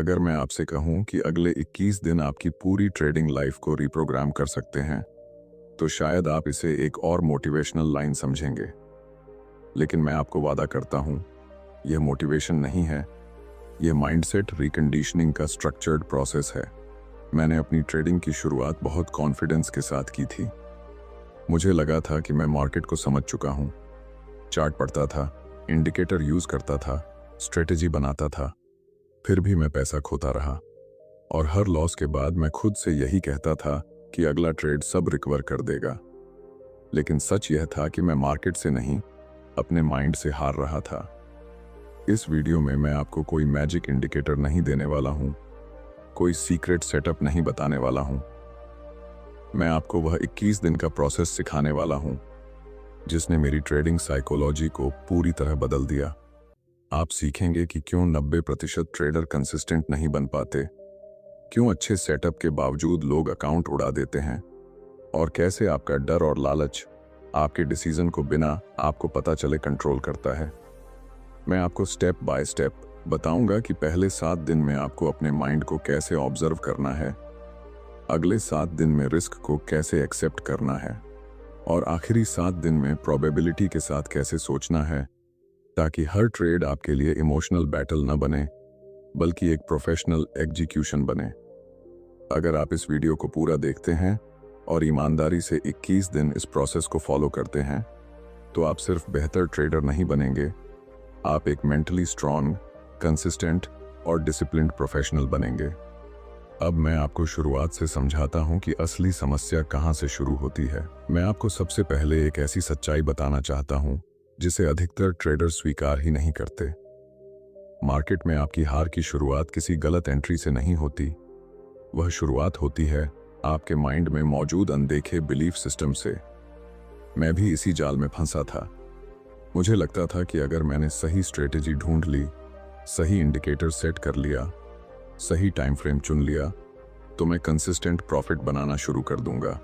अगर मैं आपसे कहूं कि अगले 21 दिन आपकी पूरी ट्रेडिंग लाइफ को रिप्रोग्राम कर सकते हैं, तो शायद आप इसे एक और मोटिवेशनल लाइन समझेंगे। लेकिन मैं आपको वादा करता हूं, यह मोटिवेशन नहीं है, यह माइंडसेट रिकंडीशनिंग का स्ट्रक्चर्ड प्रोसेस है। मैंने अपनी ट्रेडिंग की शुरुआत बहुत कॉन्फिडेंस के साथ की थी। मुझे लगा था कि मैं मार्केट को समझ चुका हूं। चार्ट पढ़ता था, इंडिकेटर यूज करता था, स्ट्रेटेजी बनाता था। फिर भी मैं पैसा खोता रहा और हर लॉस के बाद मैं खुद से यही कहता था कि अगला ट्रेड सब रिकवर कर देगा। लेकिन सच यह था कि मैं मार्केट से नहीं, अपने माइंड से हार रहा था। इस वीडियो में मैं आपको कोई मैजिक इंडिकेटर नहीं देने वाला हूं, कोई सीक्रेट सेटअप नहीं बताने वाला हूं। मैं आपको वह 21 दिन का प्रोसेस सिखाने वाला हूं जिसने मेरी ट्रेडिंग साइकोलॉजी को पूरी तरह बदल दिया। आप सीखेंगे कि क्यों 90% ट्रेडर कंसिस्टेंट नहीं बन पाते, क्यों अच्छे सेटअप के बावजूद लोग अकाउंट उड़ा देते हैं, और कैसे आपका डर और लालच आपके डिसीजन को बिना आपको पता चले कंट्रोल करता है। मैं आपको स्टेप बाय स्टेप बताऊंगा कि पहले 7 दिन में आपको अपने माइंड को कैसे ऑब्जर्व करना है, अगले 7 दिन में रिस्क को कैसे एक्सेप्ट करना है, और आखिरी 7 दिन में प्रोबेबिलिटी के साथ कैसे सोचना है, ताकि हर ट्रेड आपके लिए इमोशनल बैटल न बने बल्कि एक प्रोफेशनल एग्जीक्यूशन बने। अगर आप इस वीडियो को पूरा देखते हैं और ईमानदारी से 21 दिन इस प्रोसेस को फॉलो करते हैं, तो आप सिर्फ बेहतर ट्रेडर नहीं बनेंगे, आप एक मेंटली स्ट्रांग, कंसिस्टेंट और डिसिप्लिन्ड प्रोफेशनल बनेंगे। अब मैं आपको शुरुआत से समझाता हूं कि असली समस्या कहां से शुरू होती है। मैं आपको सबसे पहले एक ऐसी सच्चाई बताना चाहता हूं जिसे अधिकतर ट्रेडर स्वीकार ही नहीं करते। मार्केट में आपकी हार की शुरुआत किसी गलत एंट्री से नहीं होती, वह शुरुआत होती है आपके माइंड में मौजूद अनदेखे बिलीफ सिस्टम से। मैं भी इसी जाल में फंसा था। मुझे लगता था कि अगर मैंने सही स्ट्रेटेजी ढूंढ ली, सही इंडिकेटर सेट कर लिया, सही टाइम फ्रेम चुन लिया, तो मैं कंसिस्टेंट प्रॉफिट बनाना शुरू कर दूंगा।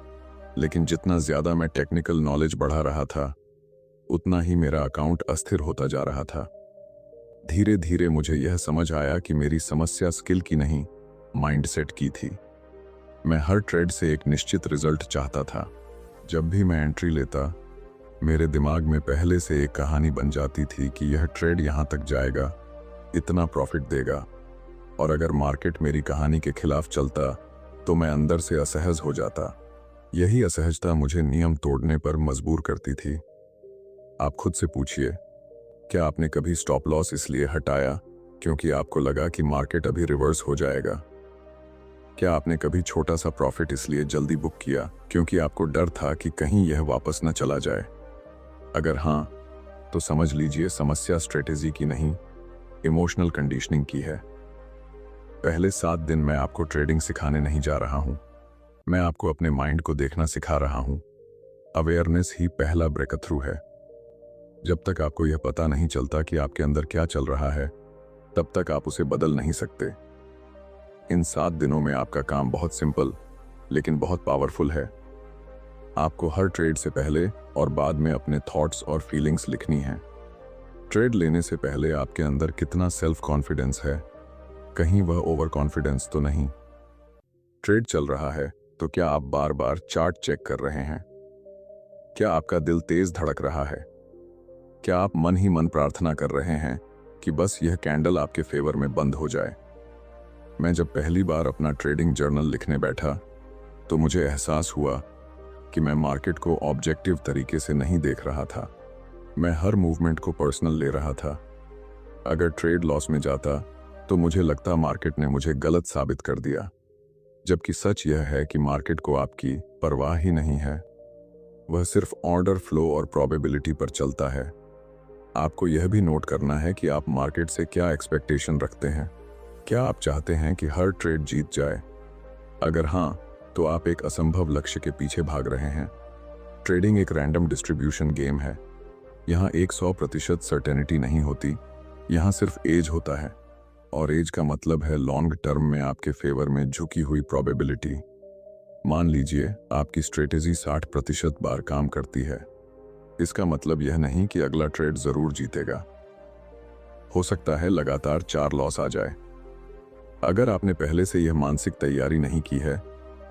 लेकिन जितना ज्यादा मैं टेक्निकल नॉलेज बढ़ा रहा था, उतना ही मेरा अकाउंट अस्थिर होता जा रहा था। धीरे धीरे मुझे यह समझ आया कि मेरी समस्या स्किल की नहीं, माइंडसेट की थी। मैं हर ट्रेड से एक निश्चित रिजल्ट चाहता था। जब भी मैं एंट्री लेता, मेरे दिमाग में पहले से एक कहानी बन जाती थी कि यह ट्रेड यहां तक जाएगा, इतना प्रॉफिट देगा। और अगर मार्केट मेरी कहानी के खिलाफ चलता, तो मैं अंदर से असहज हो जाता। यही असहजता मुझे नियम तोड़ने पर मजबूर करती थी। आप खुद से पूछिए, क्या आपने कभी स्टॉप लॉस इसलिए हटाया क्योंकि आपको लगा कि मार्केट अभी रिवर्स हो जाएगा? क्या आपने कभी छोटा सा प्रॉफिट इसलिए जल्दी बुक किया क्योंकि आपको डर था कि कहीं यह वापस न चला जाए? अगर हां, तो समझ लीजिए समस्या स्ट्रेटेजी की नहीं, इमोशनल कंडीशनिंग की है। पहले 7 दिन मैं आपको ट्रेडिंग सिखाने नहीं जा रहा हूं, मैं आपको अपने माइंड को देखना सिखा रहा हूं। अवेयरनेस ही पहला ब्रेकथ्रू है। जब तक आपको यह पता नहीं चलता कि आपके अंदर क्या चल रहा है, तब तक आप उसे बदल नहीं सकते। इन 7 दिनों में आपका काम बहुत सिंपल लेकिन बहुत पावरफुल है। आपको हर ट्रेड से पहले और बाद में अपने थॉट्स और फीलिंग्स लिखनी है। ट्रेड लेने से पहले आपके अंदर कितना सेल्फ कॉन्फिडेंस है, कहीं वह ओवर कॉन्फिडेंस तो नहीं? ट्रेड चल रहा है तो क्या आप बार बार चार्ट चेक कर रहे हैं? क्या आपका दिल तेज धड़क रहा है? क्या आप मन ही मन प्रार्थना कर रहे हैं कि बस यह कैंडल आपके फेवर में बंद हो जाए? मैं जब पहली बार अपना ट्रेडिंग जर्नल लिखने बैठा, तो मुझे एहसास हुआ कि मैं मार्केट को ऑब्जेक्टिव तरीके से नहीं देख रहा था। मैं हर मूवमेंट को पर्सनल ले रहा था। अगर ट्रेड लॉस में जाता, तो मुझे लगता मार्केट ने मुझे गलत साबित कर दिया। जबकि सच यह है कि मार्केट को आपकी परवाह ही नहीं है। वह सिर्फ ऑर्डर फ्लो और प्रोबेबिलिटी पर चलता है। आपको यह भी नोट करना है कि आप मार्केट से क्या एक्सपेक्टेशन रखते हैं। क्या आप चाहते हैं कि हर ट्रेड जीत जाए? अगर हां, तो आप एक असंभव लक्ष्य के पीछे भाग रहे हैं। ट्रेडिंग एक रैंडम डिस्ट्रीब्यूशन गेम है। यहाँ 100% सर्टेनिटी नहीं होती, यहाँ सिर्फ एज होता है, और एज का मतलब है लॉन्ग टर्म में आपके फेवर में झुकी हुई प्रोबेबिलिटी। मान लीजिए आपकी स्ट्रेटेजी 60% बार काम करती है। इसका मतलब यह नहीं कि अगला ट्रेड जरूर जीतेगा। हो सकता है लगातार 4 लॉस आ जाए। अगर आपने पहले से यह मानसिक तैयारी नहीं की है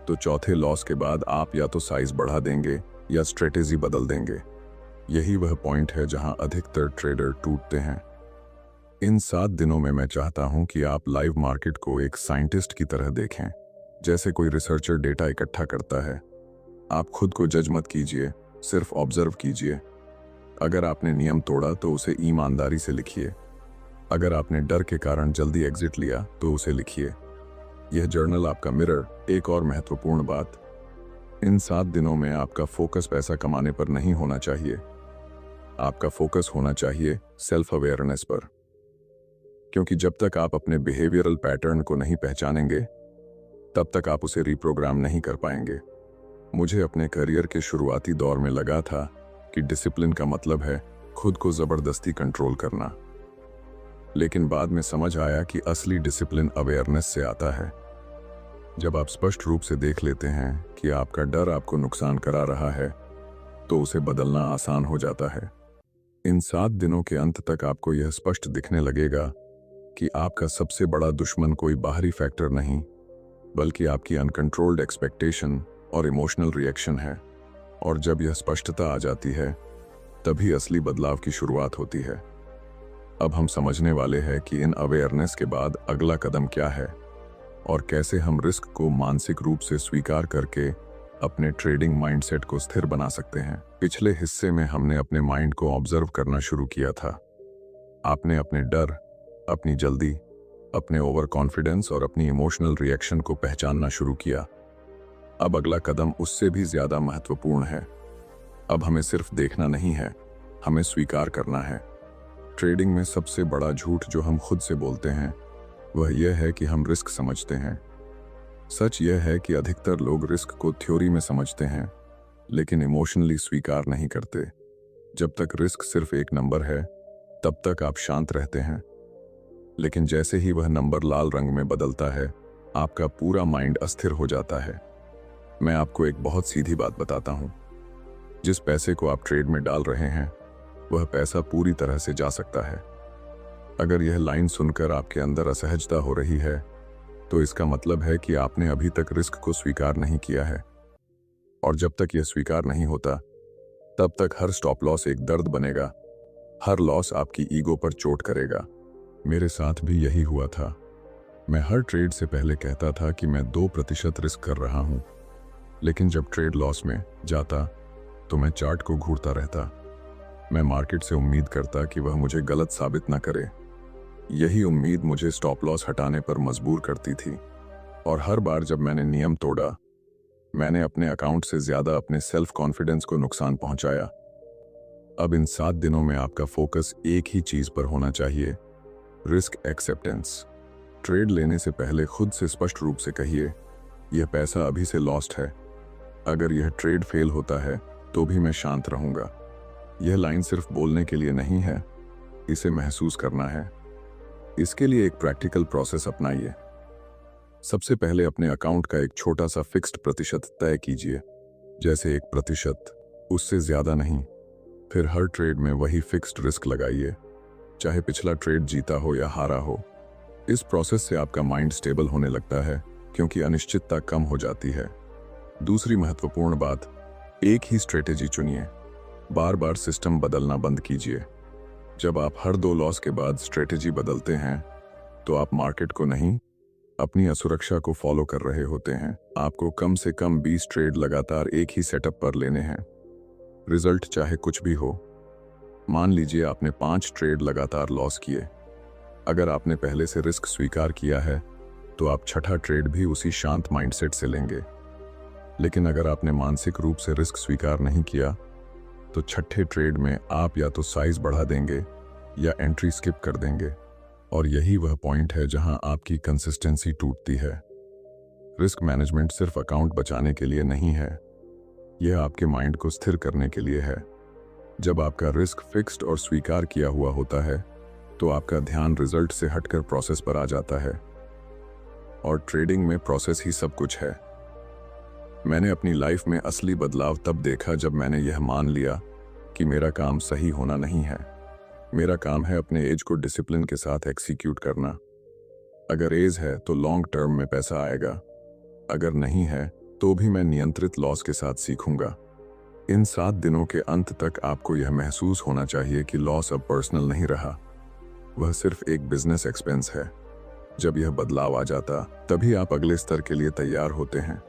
तो चौथे लॉस के बाद आप या तो साइज बढ़ा देंगे या स्ट्रेटेजी बदल देंगे। यही वह पॉइंट है जहां अधिकतर ट्रेडर टूटते हैं। इन 7 दिनों में मैं चाहता हूं कि आप लाइव मार्केट को एक साइंटिस्ट की तरह देखें, जैसे कोई रिसर्चर डेटा इकट्ठा करता है। आप खुद को जज मत कीजिए, सिर्फ ऑब्जर्व कीजिए। अगर आपने नियम तोड़ा तो उसे ईमानदारी से लिखिए। अगर आपने डर के कारण जल्दी एग्जिट लिया तो उसे लिखिए। यह जर्नल आपका मिरर। एक और महत्वपूर्ण बात, इन 7 दिनों में आपका फोकस पैसा कमाने पर नहीं होना चाहिए। आपका फोकस होना चाहिए सेल्फ अवेयरनेस पर, क्योंकि जब तक आप अपने बिहेवियरल पैटर्न को नहीं पहचानेंगे तब तक आप उसे रिप्रोग्राम नहीं कर पाएंगे। मुझे अपने करियर के शुरुआती दौर में लगा था कि डिसिप्लिन का मतलब है खुद को जबरदस्ती कंट्रोल करना, लेकिन बाद में समझ आया कि असली डिसिप्लिन अवेयरनेस से आता है। जब आप स्पष्ट रूप से देख लेते हैं कि आपका डर आपको नुकसान करा रहा है तो उसे बदलना आसान हो जाता है। इन 7 दिनों के अंत तक आपको यह स्पष्ट दिखने लगेगा कि आपका सबसे बड़ा दुश्मन कोई बाहरी फैक्टर नहीं, बल्कि आपकी अनकंट्रोल्ड एक्सपेक्टेशन और इमोशनल रिएक्शन है। और जब यह स्पष्टता आ जाती है तभी असली बदलाव की शुरुआत होती है। अब हम समझने वाले हैं कि इन अवेयरनेस के बाद अगला कदम क्या है और कैसे हम रिस्क को मानसिक रूप से स्वीकार करके अपने ट्रेडिंग माइंडसेट को स्थिर बना सकते हैं। पिछले हिस्से में हमने अपने माइंड को ऑब्जर्व करना शुरू किया था। आपने अपने डर, अपनी जल्दी, अपने ओवर कॉन्फिडेंस और अपनी इमोशनल रिएक्शन को पहचानना शुरू किया। अब अगला कदम उससे भी ज्यादा महत्वपूर्ण है। अब हमें सिर्फ देखना नहीं है, हमें स्वीकार करना है। ट्रेडिंग में सबसे बड़ा झूठ जो हम खुद से बोलते हैं वह यह है कि हम रिस्क समझते हैं। सच यह है कि अधिकतर लोग रिस्क को थ्योरी में समझते हैं लेकिन इमोशनली स्वीकार नहीं करते। जब तक रिस्क सिर्फ एक नंबर है तब तक आप शांत रहते हैं, लेकिन जैसे ही वह नंबर लाल रंग में बदलता है आपका पूरा माइंड अस्थिर हो जाता है। मैं आपको एक बहुत सीधी बात बताता हूं, जिस पैसे को आप ट्रेड में डाल रहे हैं वह पैसा पूरी तरह से जा सकता है। अगर यह लाइन सुनकर आपके अंदर असहजता हो रही है तो इसका मतलब है कि आपने अभी तक रिस्क को स्वीकार नहीं किया है। और जब तक यह स्वीकार नहीं होता तब तक हर स्टॉप लॉस एक दर्द बनेगा, हर लॉस आपकी ईगो पर चोट करेगा। मेरे साथ भी यही हुआ था। मैं हर ट्रेड से पहले कहता था कि मैं 2% रिस्क कर रहा हूं, लेकिन जब ट्रेड लॉस में जाता तो मैं चार्ट को घूरता रहता। मैं मार्केट से उम्मीद करता कि वह मुझे गलत साबित न करे। यही उम्मीद मुझे स्टॉप लॉस हटाने पर मजबूर करती थी। और हर बार जब मैंने नियम तोड़ा मैंने अपने अकाउंट से ज्यादा अपने सेल्फ कॉन्फिडेंस को नुकसान पहुंचाया। अब इन 7 दिनों में आपका फोकस एक ही चीज पर होना चाहिए, रिस्क एक्सेप्टेंस। ट्रेड लेने से पहले खुद से स्पष्ट रूप से कहिए, यह पैसा अभी से लॉस्ट है। अगर यह ट्रेड फेल होता है तो भी मैं शांत रहूंगा। यह लाइन सिर्फ बोलने के लिए नहीं है, इसे महसूस करना है। इसके लिए एक प्रैक्टिकल प्रोसेस अपनाइए। सबसे पहले अपने अकाउंट का एक छोटा सा फिक्स्ड प्रतिशत तय कीजिए, जैसे 1%, उससे ज्यादा नहीं। फिर हर ट्रेड में वही फिक्स्ड रिस्क लगाइए, चाहे पिछला ट्रेड जीता हो या हारा हो। इस प्रोसेस से आपका माइंड स्टेबल होने लगता है क्योंकि अनिश्चितता कम हो जाती है। दूसरी महत्वपूर्ण बात, एक ही स्ट्रेटेजी चुनिए। बार बार सिस्टम बदलना बंद कीजिए। जब आप हर 2 लॉस के बाद स्ट्रेटेजी बदलते हैं तो आप मार्केट को नहीं, अपनी असुरक्षा को फॉलो कर रहे होते हैं। आपको कम से कम 20 ट्रेड लगातार एक ही सेटअप पर लेने हैं, रिजल्ट चाहे कुछ भी हो। मान लीजिए आपने 5 ट्रेड लगातार लॉस किए। अगर आपने पहले से रिस्क स्वीकार किया है तो आप छठा ट्रेड भी उसी शांत माइंडसेट से लेंगे। लेकिन अगर आपने मानसिक रूप से रिस्क स्वीकार नहीं किया तो छठे ट्रेड में आप या तो साइज बढ़ा देंगे या एंट्री स्किप कर देंगे। और यही वह पॉइंट है जहां आपकी कंसिस्टेंसी टूटती है। रिस्क मैनेजमेंट सिर्फ अकाउंट बचाने के लिए नहीं है, यह आपके माइंड को स्थिर करने के लिए है। जब आपका रिस्क फिक्स्ड और स्वीकार किया हुआ होता है तो आपका ध्यान रिजल्ट से हटकर प्रोसेस पर आ जाता है। और ट्रेडिंग में प्रोसेस ही सब कुछ है। मैंने अपनी लाइफ में असली बदलाव तब देखा जब मैंने यह मान लिया कि मेरा काम सही होना नहीं है, मेरा काम है अपने एज को डिसिप्लिन के साथ एग्जीक्यूट करना। अगर एज है तो लॉन्ग टर्म में पैसा आएगा, अगर नहीं है तो भी मैं नियंत्रित लॉस के साथ सीखूंगा। इन 7 दिनों के अंत तक आपको यह महसूस होना चाहिए कि लॉस अब पर्सनल नहीं रहा, वह सिर्फ एक बिजनेस एक्सपेंस है। जब यह बदलाव आ जाता तभी आप अगले स्तर के लिए तैयार होते हैं।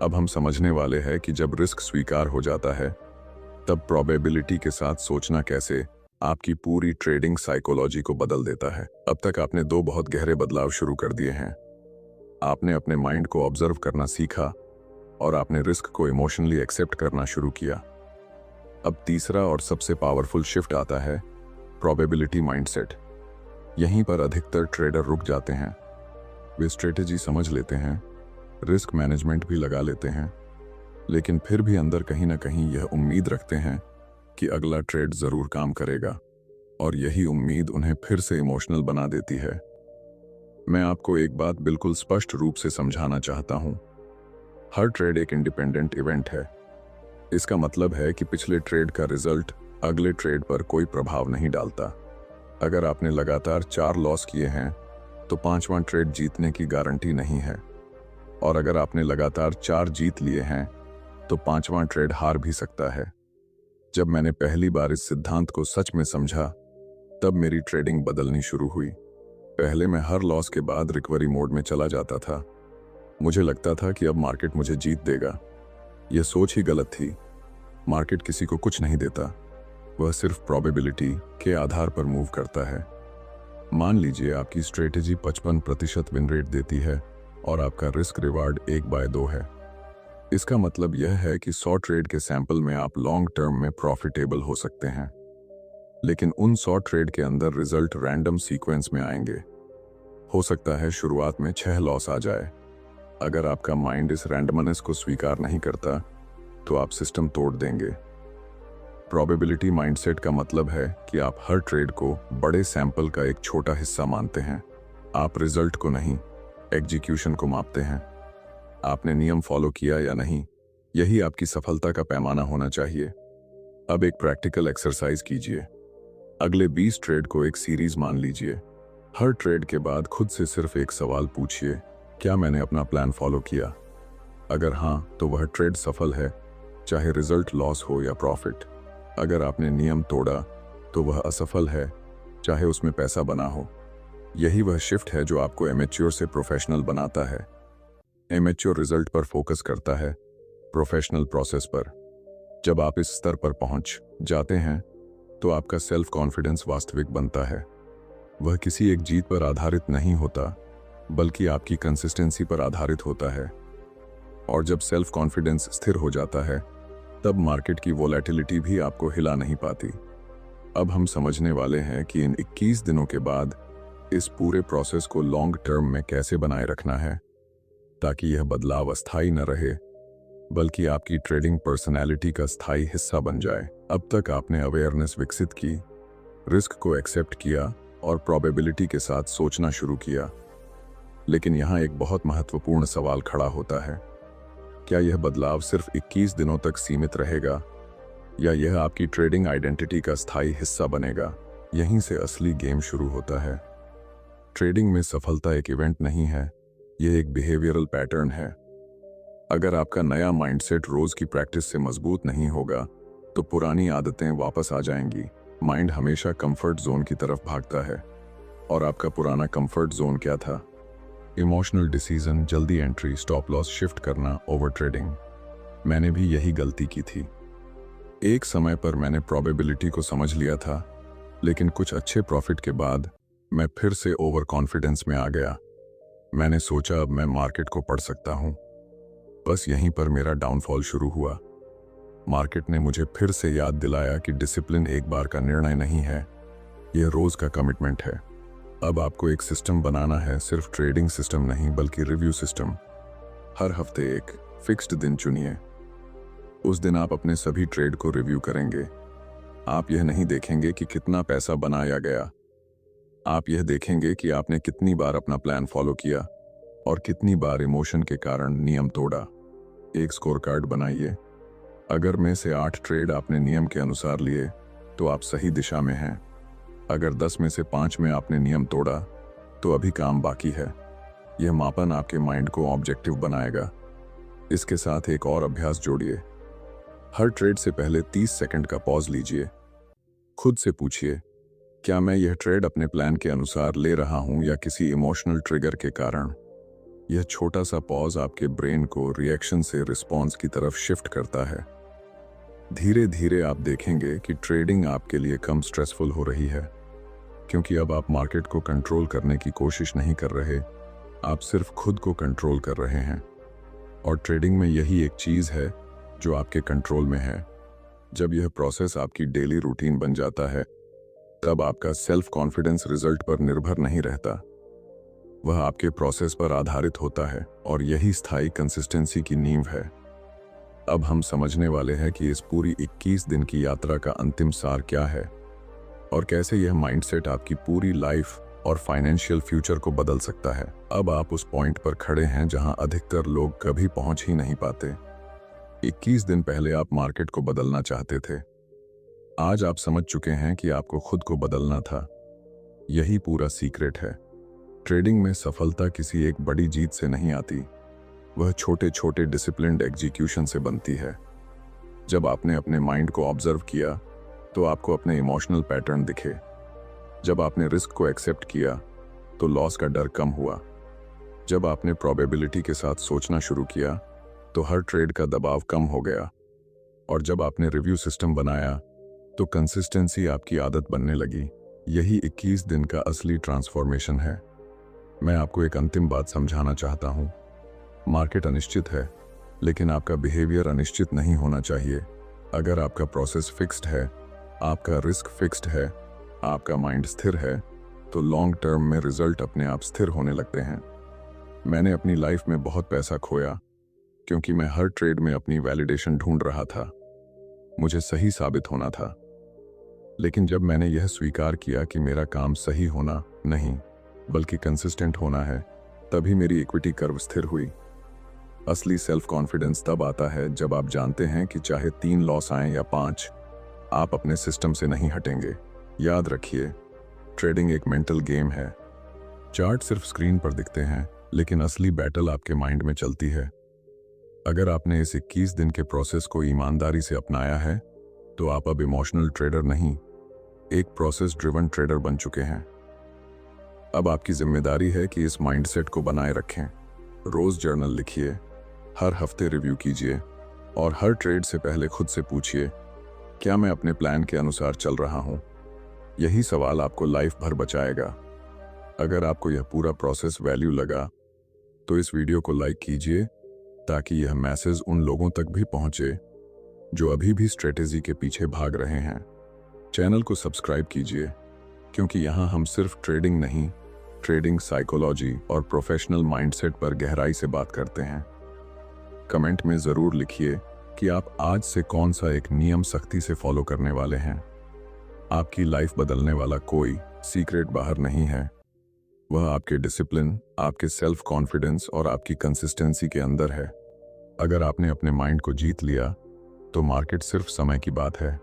अब हम समझने वाले हैं कि जब रिस्क स्वीकार हो जाता है तब प्रोबेबिलिटी के साथ सोचना कैसे आपकी पूरी ट्रेडिंग साइकोलॉजी को बदल देता है। अब तक आपने 2 बहुत गहरे बदलाव शुरू कर दिए हैं। आपने अपने माइंड को ऑब्जर्व करना सीखा और आपने रिस्क को इमोशनली एक्सेप्ट करना शुरू किया। अब तीसरा और सबसे पावरफुल शिफ्ट आता है, प्रोबेबिलिटी माइंडसेट। यहीं पर अधिकतर ट्रेडर रुक जाते हैं। वे स्ट्रेटेजी समझ लेते हैं, रिस्क मैनेजमेंट भी लगा लेते हैं, लेकिन फिर भी अंदर कहीं ना कहीं यह उम्मीद रखते हैं कि अगला ट्रेड जरूर काम करेगा, और यही उम्मीद उन्हें फिर से इमोशनल बना देती है। मैं आपको एक बात बिल्कुल स्पष्ट रूप से समझाना चाहता हूं। हर ट्रेड एक इंडिपेंडेंट इवेंट है। इसका मतलब है कि पिछले ट्रेड का रिजल्ट अगले ट्रेड पर कोई प्रभाव नहीं डालता। अगर आपने लगातार 4 लॉस किए हैं तो 5वां ट्रेड जीतने की गारंटी नहीं है, और अगर आपने लगातार 4 जीत लिए हैं तो 5वां ट्रेड हार भी सकता है। जब मैंने पहली बार इस सिद्धांत को सच में समझा तब मेरी ट्रेडिंग बदलनी शुरू हुई। पहले मैं हर लॉस के बाद रिकवरी मोड में चला जाता था। मुझे लगता था कि अब मार्केट मुझे जीत देगा। यह सोच ही गलत थी। मार्केट किसी को कुछ नहीं देता, वह सिर्फ प्रोबेबिलिटी के आधार पर मूव करता है। मान लीजिए आपकी स्ट्रेटेजी 55% विन रेट देती है और आपका रिस्क रिवार्ड 1/2 है। इसका मतलब यह है कि 100 ट्रेड के सैंपल में आप लॉन्ग टर्म में प्रॉफिटेबल हो सकते हैं, लेकिन उन 100 ट्रेड के अंदर रिजल्ट रैंडम सीक्वेंस में आएंगे। हो सकता है शुरुआत में 6 लॉस आ जाए। अगर आपका माइंड इस रैंडमनेस को स्वीकार नहीं करता तो आप सिस्टम तोड़ देंगे। प्रोबेबिलिटी माइंडसेट का मतलब है कि आप हर ट्रेड को बड़े सैंपल का एक छोटा हिस्सा मानते हैं। आप रिजल्ट को नहीं, एग्जीक्यूशन को मापते हैं। आपने नियम फॉलो किया या नहीं, यही आपकी सफलता का पैमाना होना चाहिए। अब एक प्रैक्टिकल एक्सरसाइज कीजिए। अगले 20 ट्रेड को एक सीरीज मान लीजिए। हर ट्रेड के बाद खुद से सिर्फ एक सवाल पूछिए, क्या मैंने अपना प्लान फॉलो किया? अगर हाँ, तो वह ट्रेड सफल है, चाहे रिजल्ट लॉस हो या प्रॉफिट। अगर आपने नियम तोड़ा तो वह असफल है, चाहे उसमें पैसा बना हो। यही वह शिफ्ट है जो आपको एमेच्योर से प्रोफेशनल बनाता है। एमेच्योर रिजल्ट पर फोकस करता है, प्रोफेशनल प्रोसेस पर। जब आप इस स्तर पर पहुंच जाते हैं तो आपका सेल्फ कॉन्फिडेंस वास्तविक बनता है। वह किसी एक जीत पर आधारित नहीं होता, बल्कि आपकी कंसिस्टेंसी पर आधारित होता है। और जब सेल्फ कॉन्फिडेंस स्थिर हो जाता है तब मार्केट की वोलेटिलिटी भी आपको हिला नहीं पाती। अब हम समझने वाले हैं कि इन 21 दिनों के बाद इस पूरे प्रोसेस को लॉन्ग टर्म में कैसे बनाए रखना है, ताकि यह बदलाव अस्थायी न रहे बल्कि आपकी ट्रेडिंग पर्सनैलिटी का स्थायी हिस्सा बन जाए। अब तक आपने अवेयरनेस विकसित की, रिस्क को एक्सेप्ट किया और प्रोबेबिलिटी के साथ सोचना शुरू किया। लेकिन यहाँ एक बहुत महत्वपूर्ण सवाल खड़ा होता है, क्या यह बदलाव सिर्फ 21 दिनों तक सीमित रहेगा या यह आपकी ट्रेडिंग आइडेंटिटी का स्थायी हिस्सा बनेगा? यहीं से असली गेम शुरू होता है। ट्रेडिंग में सफलता एक इवेंट नहीं है, यह एक बिहेवियरल पैटर्न है। अगर आपका नया माइंडसेट रोज की प्रैक्टिस से मजबूत नहीं होगा तो पुरानी आदतें वापस आ जाएंगी। माइंड हमेशा कंफर्ट जोन की तरफ भागता है, और आपका पुराना कंफर्ट जोन क्या था? इमोशनल डिसीजन, जल्दी एंट्री, स्टॉप लॉस शिफ्ट करना, ओवर ट्रेडिंग। मैंने भी यही गलती की थी। एक समय पर मैंने प्रोबेबिलिटी को समझ लिया था, लेकिन कुछ अच्छे प्रॉफिट के बाद मैं फिर से ओवर कॉन्फिडेंस में आ गया। मैंने सोचा अब मैं मार्केट को पढ़ सकता हूं। बस यहीं पर मेरा डाउनफॉल शुरू हुआ। मार्केट ने मुझे फिर से याद दिलाया कि डिसिप्लिन एक बार का निर्णय नहीं है, यह रोज का कमिटमेंट है। अब आपको एक सिस्टम बनाना है, सिर्फ ट्रेडिंग सिस्टम नहीं बल्कि रिव्यू सिस्टम। हर हफ्ते एक फिक्स्ड दिन चुनिए। उस दिन आप अपने सभी ट्रेड को रिव्यू करेंगे। आप यह नहीं देखेंगे कि कितना पैसा बनाया गया, आप यह देखेंगे कि आपने कितनी बार अपना प्लान फॉलो किया और कितनी बार इमोशन के कारण नियम तोड़ा। एक स्कोर कार्ड बनाइए। अगर में से 8 ट्रेड आपने नियम के अनुसार लिए तो आप सही दिशा में हैं। अगर 10 में से 5 में आपने नियम तोड़ा तो अभी काम बाकी है। यह मापन आपके माइंड को ऑब्जेक्टिव बनाएगा। इसके साथ एक और अभ्यास जोड़िए। हर ट्रेड से पहले 30 सेकंड का पॉज लीजिए। खुद से पूछिए, क्या मैं यह ट्रेड अपने प्लान के अनुसार ले रहा हूं या किसी इमोशनल ट्रिगर के कारण? यह छोटा सा पॉज आपके ब्रेन को रिएक्शन से रिस्पॉन्स की तरफ शिफ्ट करता है। धीरे धीरे आप देखेंगे कि ट्रेडिंग आपके लिए कम स्ट्रेसफुल हो रही है, क्योंकि अब आप मार्केट को कंट्रोल करने की कोशिश नहीं कर रहे, आप सिर्फ खुद को कंट्रोल कर रहे हैं। और ट्रेडिंग में यही एक चीज़ है जो आपके कंट्रोल में है। जब यह प्रोसेस आपकी डेली रूटीन बन जाता है, तब आपका सेल्फ कॉन्फिडेंस रिजल्ट पर निर्भर नहीं रहता, वह आपके प्रोसेस पर आधारित होता है, और यही स्थायी कंसिस्टेंसी की नींव है। अब हम समझने वाले हैं कि इस पूरी 21 दिन की यात्रा का अंतिम सार क्या है और कैसे यह माइंडसेट आपकी पूरी लाइफ और फाइनेंशियल फ्यूचर को बदल सकता है। अब आप उस पॉइंट पर खड़े हैं जहां अधिकतर लोग कभी पहुंच ही नहीं पाते। 21 दिन पहले आप मार्केट को बदलना चाहते थे। आज आप समझ चुके हैं कि आपको खुद को बदलना था। यही पूरा सीक्रेट है। ट्रेडिंग में सफलता किसी एक बड़ी जीत से नहीं आती, वह छोटे छोटे डिसिप्लिन्ड एग्जीक्यूशन से बनती है। जब आपने अपने माइंड को ऑब्जर्व किया तो आपको अपने इमोशनल पैटर्न दिखे। जब आपने रिस्क को एक्सेप्ट किया तो लॉस का डर कम हुआ। जब आपने प्रोबेबिलिटी के साथ सोचना शुरू किया तो हर ट्रेड का दबाव कम हो गया। और जब आपने रिव्यू सिस्टम बनाया तो कंसिस्टेंसी आपकी आदत बनने लगी। यही 21 दिन का असली ट्रांसफॉर्मेशन है। मैं आपको एक अंतिम बात समझाना चाहता हूँ। मार्केट अनिश्चित है, लेकिन आपका बिहेवियर अनिश्चित नहीं होना चाहिए। अगर आपका प्रोसेस फिक्स्ड है, आपका रिस्क फिक्स्ड है, आपका माइंड स्थिर है, तो लॉन्ग टर्म में रिजल्ट अपने आप स्थिर होने लगते हैं। मैंने अपनी लाइफ में बहुत पैसा खोया क्योंकि मैं हर ट्रेड में अपनी वैलिडेशन ढूंढ रहा था। मुझे सही साबित होना था। लेकिन जब मैंने यह स्वीकार किया कि मेरा काम सही होना नहीं बल्कि कंसिस्टेंट होना है, तभी मेरी इक्विटी कर्व स्थिर हुई। असली सेल्फ कॉन्फिडेंस तब आता है जब आप जानते हैं कि चाहे 3 लॉस आए या 5, आप अपने सिस्टम से नहीं हटेंगे। याद रखिए, ट्रेडिंग एक मेंटल गेम है। चार्ट सिर्फ स्क्रीन पर दिखते हैं, लेकिन असली बैटल आपके माइंड में चलती है। अगर आपने इस 21 दिन के प्रोसेस को ईमानदारी से अपनाया है, तो आप अब इमोशनल ट्रेडर नहीं, एक प्रोसेस ड्रिवन ट्रेडर बन चुके हैं। अब आपकी जिम्मेदारी है कि इस माइंडसेट को बनाए रखें। रोज जर्नल लिखिए, हर हफ्ते रिव्यू कीजिए, और हर ट्रेड से पहले खुद से पूछिए, क्या मैं अपने प्लान के अनुसार चल रहा हूं? यही सवाल आपको लाइफ भर बचाएगा। अगर आपको यह पूरा प्रोसेस वैल्यू लगा, तो इस वीडियो को लाइक कीजिए ताकि यह मैसेज उन लोगों तक भी पहुंचे जो अभी भी स्ट्रेटेजी के पीछे भाग रहे हैं। चैनल को सब्सक्राइब कीजिए, क्योंकि यहाँ हम सिर्फ ट्रेडिंग नहीं, ट्रेडिंग साइकोलॉजी और प्रोफेशनल माइंडसेट पर गहराई से बात करते हैं। कमेंट में ज़रूर लिखिए कि आप आज से कौन सा एक नियम सख्ती से फॉलो करने वाले हैं। आपकी लाइफ बदलने वाला कोई सीक्रेट बाहर नहीं है, वह आपके डिसिप्लिन, आपके सेल्फ कॉन्फिडेंस और आपकी कंसिस्टेंसी के अंदर है। अगर आपने अपने माइंड को जीत लिया, तो मार्केट सिर्फ समय की बात है।